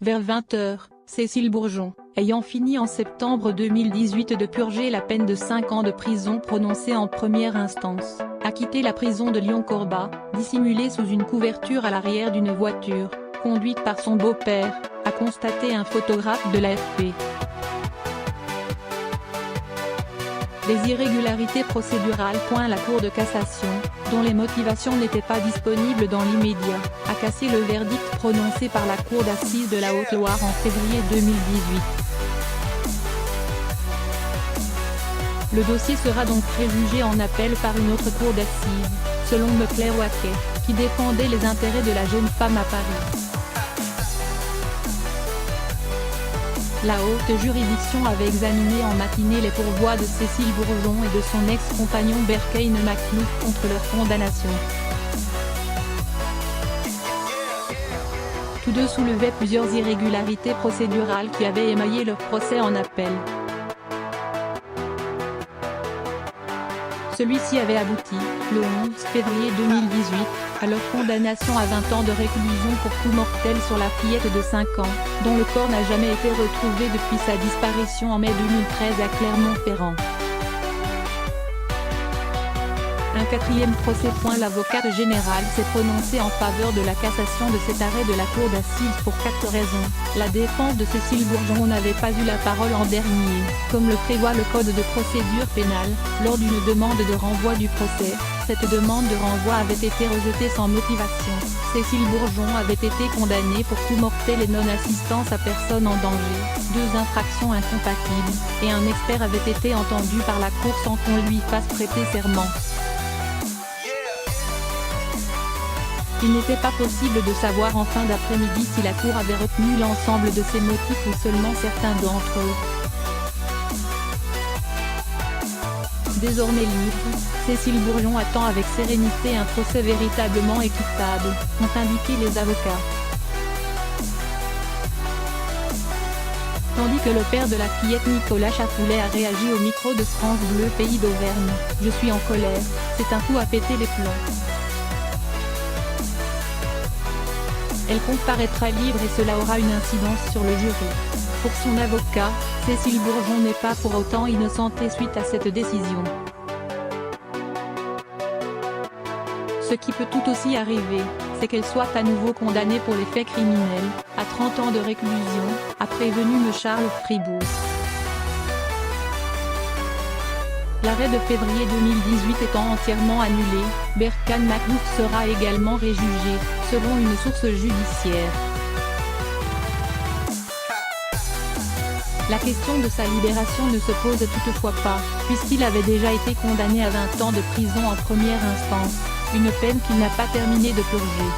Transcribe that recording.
Vers 20 h, Cécile Bourgeon, ayant fini en septembre 2018 de purger la peine de 5 ans de prison prononcée en première instance, a quitté la prison de Lyon-Corba, dissimulée sous une couverture à l'arrière d'une voiture, conduite par son beau-père, a constaté un photographe de l'AFP. Les irrégularités procédurales. La Cour de cassation, dont les motivations n'étaient pas disponibles dans l'immédiat, a cassé le verdict prononcé par la Cour d'assises de la Haute-Loire en février 2018. Le dossier sera donc préjugé en appel par une autre cour d'assises, selon Claire Waquet, qui défendait les intérêts de la jeune femme à Paris. La haute juridiction avait examiné en matinée les pourvois de Cécile Bourgeon et de son ex-compagnon Berkane Makhlouf contre leur condamnation. Tous deux soulevaient plusieurs irrégularités procédurales qui avaient émaillé leur procès en appel. Celui-ci avait abouti, le 11 février 2018, à leur condamnation à 20 ans de réclusion pour coup mortel sur la fillette de 5 ans, dont le corps n'a jamais été retrouvé depuis sa disparition en mai 2013 à Clermont-Ferrand. Un quatrième procès. L'avocate générale s'est prononcée en faveur de la cassation de cet arrêt de la Cour d'assises pour 4 raisons. La défense de Cécile Bourgeon n'avait pas eu la parole en dernier, comme le prévoit le Code de procédure pénale, lors d'une demande de renvoi du procès. Cette demande de renvoi avait été rejetée sans motivation. Cécile Bourgeon avait été condamnée pour coup mortel et non-assistance à personne en danger, 2 infractions incompatibles, et un expert avait été entendu par la Cour sans qu'on lui fasse prêter serment. Il n'était pas possible de savoir en fin d'après-midi si la Cour avait retenu l'ensemble de ces motifs ou seulement certains d'entre eux. Désormais libre, Cécile Bourgeon attend avec sérénité un procès véritablement équitable, ont indiqué les avocats. Tandis que le père de la fillette Nicolas Chapoulet a réagi au micro de France Bleu Pays d'Auvergne. « Je suis en colère, c'est un coup à péter les plombs. Elle comparaîtra libre et cela aura une incidence sur le jury. » Pour son avocat, Cécile Bourgeon n'est pas pour autant innocentée suite à cette décision. Ce qui peut tout aussi arriver, c'est qu'elle soit à nouveau condamnée pour les faits criminels, à 30 ans de réclusion, a prévenu M. Charles Fribourg. L'arrêt de février 2018 étant entièrement annulé, Berkane Makhlouf sera également réjugé, selon une source judiciaire. La question de sa libération ne se pose toutefois pas, puisqu'il avait déjà été condamné à 20 ans de prison en première instance, une peine qu'il n'a pas terminé de purger.